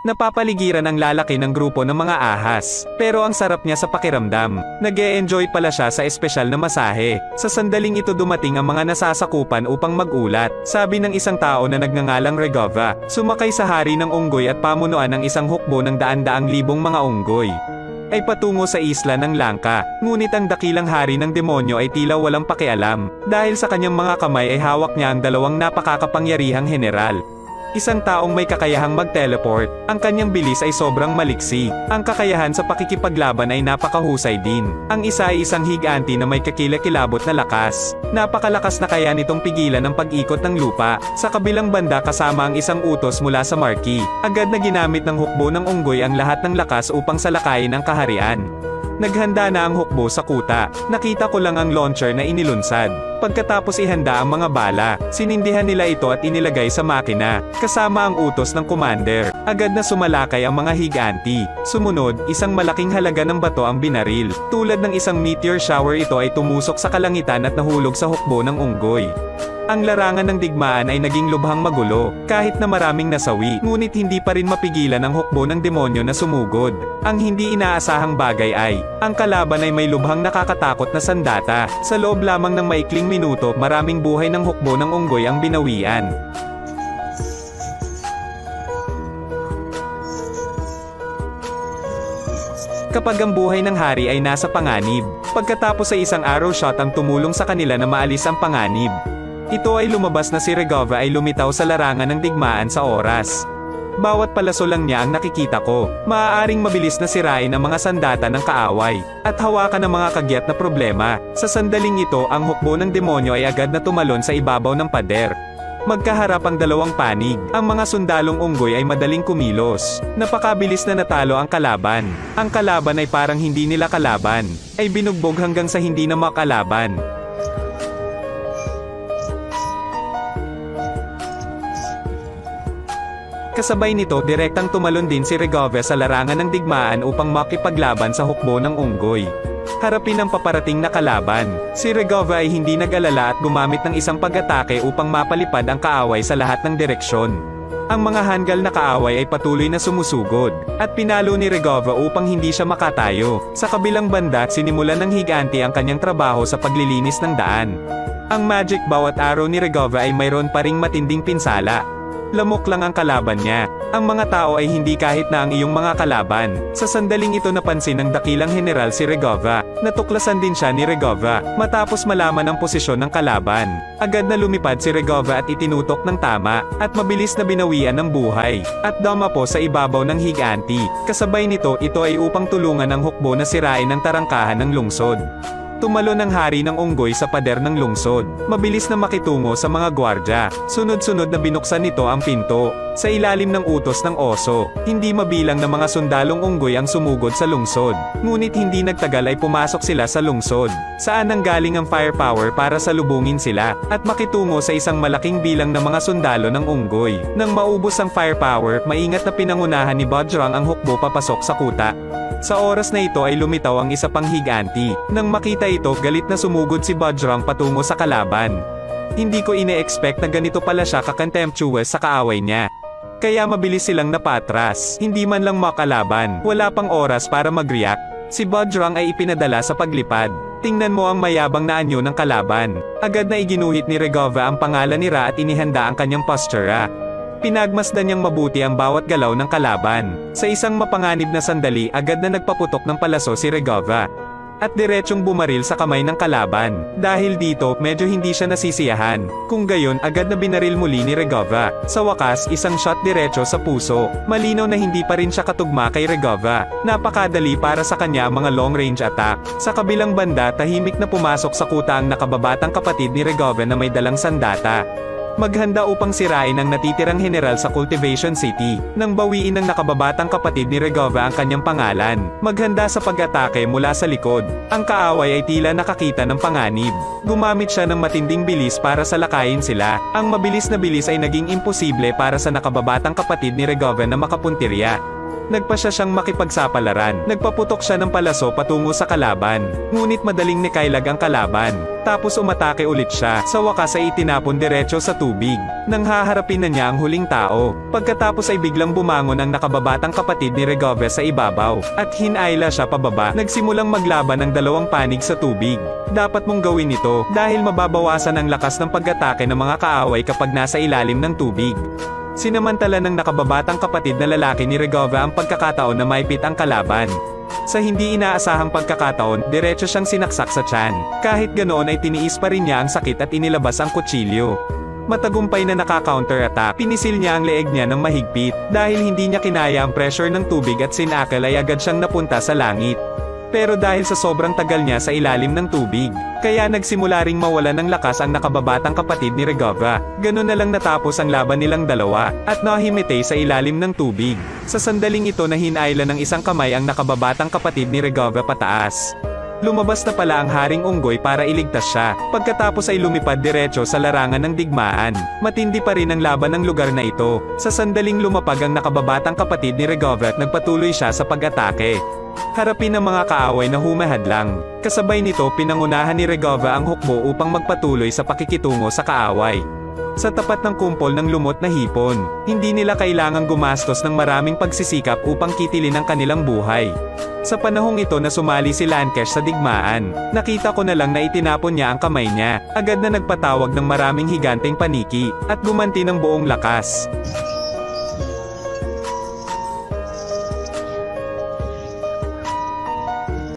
Napapaligiran ang lalaki ng grupo ng mga ahas, pero ang sarap niya sa pakiramdam. Nag-e-enjoy pala siya sa espesyal na masahe. Sa sandaling ito dumating ang mga nasasakupan upang mag-ulat. Sabi ng isang tao na nagngangalang Regova, sumakay sa hari ng unggoy at pamunuan ng isang hukbo ng daan-daang libong mga unggoy ay patungo sa isla ng Langka. Ngunit ang dakilang hari ng demonyo ay tila walang pakialam, dahil sa kanyang mga kamay ay hawak niya ang dalawang napakakapangyarihang general. Isang taong may kakayahang mag-teleport, ang kanyang bilis ay sobrang maliksi. Ang kakayahan sa pakikipaglaban ay napakahusay din. Ang isa ay isang higanti na may kakilakilabot na lakas. Napakalakas na kaya nitong pigilan ang pag-ikot ng lupa. Sa kabilang banda kasama ang isang utos mula sa Marquis. Agad na ginamit ng hukbo ng unggoy ang lahat ng lakas upang salakayin ang kaharian. Naghanda na ang hukbo sa kuta. Nakita ko lang ang launcher na inilunsad. Pagkatapos ihanda ang mga bala, sinindihan nila ito at inilagay sa makina, kasama ang utos ng commander. Agad na sumalakay ang mga higanti. Sumunod, isang malaking halaga ng bato ang binaril. Tulad ng isang meteor shower ito ay tumusok sa kalangitan at nahulog sa hukbo ng unggoy. Ang larangan ng digmaan ay naging lubhang magulo, kahit na maraming nasawi, ngunit hindi pa rin mapigilan ang hukbo ng demonyo na sumugod. Ang hindi inaasahang bagay ay, ang kalaban ay may lubhang nakakatakot na sandata. Sa loob lamang ng maikling minuto, maraming buhay ng hukbo ng unggoy ang binawian. Kapag ang buhay ng hari ay nasa panganib, pagkatapos ay isang arrow shot ang tumulong sa kanila na maalis ang panganib. Ito ay lumabas na si Regova ay lumitaw sa larangan ng digmaan sa oras. Bawat palaso lang niya ang nakikita ko. Maaaring mabilis na sirain ang mga sandata ng kaaway, at hawakan ng mga kagyat na problema. Sa sandaling ito, ang hukbo ng demonyo ay agad na tumalon sa ibabaw ng pader. Magkaharap ang dalawang panig. Ang mga sundalong unggoy ay madaling kumilos. Napakabilis na natalo ang kalaban. Ang kalaban ay parang hindi nila kalaban, ay binugbog hanggang sa hindi na makalaban. Kasabay nito, direktang tumalon din si Regova sa larangan ng digmaan upang makipaglaban sa hukbo ng unggoy. Harapin ang paparating na kalaban. Si Regova ay hindi nag-alala at gumamit ng isang pag-atake upang mapalipad ang kaaway sa lahat ng direksyon. Ang mga hanggal na kaaway ay patuloy na sumusugod, at pinalo ni Regova upang hindi siya makatayo. Sa kabilang banda, sinimulan ng higanti ang kanyang trabaho sa paglilinis ng daan. Ang magic bawat araw ni Regova ay mayroon pa ring matinding pinsala. Lamok lang ang kalaban niya. Ang mga tao ay hindi kahit na ang iyong mga kalaban. Sa sandaling ito napansin ng dakilang general si Regova. Natuklasan din siya ni Regova, matapos malaman ang posisyon ng kalaban. Agad na lumipad si Regova at itinutok ng tama, at mabilis na binawian ng buhay, at dumapo sa ibabaw ng higanti. Kasabay nito, ito ay upang tulungan ang hukbo na sirain ang tarangkahan ng lungsod. Tumalon ang hari ng unggoy sa pader ng lungsod. Mabilis na makitungo sa mga gwardya. Sunod-sunod na binuksan nito ang pinto. Sa ilalim ng utos ng oso, hindi mabilang na mga sundalong unggoy ang sumugod sa lungsod. Ngunit hindi nagtagal ay pumasok sila sa lungsod, saan nanggaling ang firepower para salubungin sila, at makitungo sa isang malaking bilang ng mga sundalo ng unggoy. Nang maubos ang firepower, maingat na pinangunahan ni Bajrang ang hukbo papasok sa kuta. Sa oras na ito ay lumitaw ang isa pang higanti. Nang makita ito, galit na sumugod si Bajrang patungo sa kalaban. Hindi ko ine-expect na ganito pala siya ka-contemptuous sa kaaway niya. Kaya mabilis silang napatras, hindi man lang makalaban. Wala pang oras para mag-react. Si Bajrang ay ipinadala sa paglipad. Tingnan mo ang mayabang na anyo ng kalaban. Agad na iginuhit ni Regova ang pangalan ni Ra at inihanda ang kanyang postura. Pinagmasdan niyang mabuti ang bawat galaw ng kalaban. Sa isang mapanganib na sandali, agad na nagpaputok ng palaso si Regova, at diretsong bumaril sa kamay ng kalaban. Dahil dito, medyo hindi siya nasisiyahan. Kung gayon, agad na binaril muli ni Regova. Sa wakas, isang shot diretso sa puso. Malinaw na hindi pa rin siya katugma kay Regova. Napakadali para sa kanya ang mga long-range attack. Sa kabilang banda, tahimik na pumasok sa kuta ang nakababatang kapatid ni Regova na may dalang sandata. Maghanda upang sirain ang natitirang general sa Cultivation City. Nang bawiin ng nakababatang kapatid ni Regova ang kanyang pangalan, maghanda sa pag-atake mula sa likod. Ang kaaway ay tila nakakita ng panganib. Gumamit siya ng matinding bilis para salakayin sila. Ang mabilis na bilis ay naging imposible para sa nakababatang kapatid ni Regova na makapuntirya. Nagpa siya siyang makipagsapalaran. Nagpaputok siya ng palaso patungo sa kalaban. Ngunit madaling nikailag ang kalaban. Tapos umatake ulit siya. Sa wakas ay itinapon diretso sa tubig. Nang haharapin na niya ang huling tao. Pagkatapos ay biglang bumangon ang nakababatang kapatid ni Regove sa ibabaw. At hinayla siya pababa. Nagsimulang maglaban ang dalawang panig sa tubig. Dapat mong gawin ito dahil mababawasan ang lakas ng pag-atake ng mga kaaway kapag nasa ilalim ng tubig. Sinamantala ng nakababatang kapatid na lalaki ni Regove ang pagkakataon na maipit ang kalaban. Sa hindi inaasahang pagkakataon, diretso siyang sinaksak sa tiyan. Kahit ganoon ay tiniis pa rin niya ang sakit at inilabas ang kutsilyo. Matagumpay na naka-counter-attack, pinisil niya ang leeg niya ng mahigpit. Dahil hindi niya kinaya ang pressure ng tubig at sinakal ay agad siyang napunta sa langit. Pero dahil sa sobrang tagal niya sa ilalim ng tubig, kaya nagsimula ring mawala ng lakas ang nakababatang kapatid ni Regove. Ganun na lang natapos ang laban nilang dalawa, at nahimitay sa ilalim ng tubig. Sa sandaling ito na hinayla ng isang kamay ang nakababatang kapatid ni Regove pataas. Lumabas na pala ang Haring Unggoy para iligtas siya. Pagkatapos ay lumipad diretso sa larangan ng digmaan. Matindi pa rin ang laban ng lugar na ito. Sa sandaling lumapag ang nakababatang kapatid ni Regove at nagpatuloy siya sa pag-atake. Harapin ng mga kaaway na humahadlang. Kasabay nito pinangunahan ni Regove ang hukbo upang magpatuloy sa pakikitungo sa kaaway. Sa tapat ng kumpol ng lumot na hipon, hindi nila kailangang gumastos ng maraming pagsisikap upang kitilin ang kanilang buhay. Sa panahong ito na sumali si Lankesh sa digmaan, nakita ko na lang na itinapon niya ang kamay niya, agad na nagpatawag ng maraming higanteng paniki, at gumanti ng buong lakas.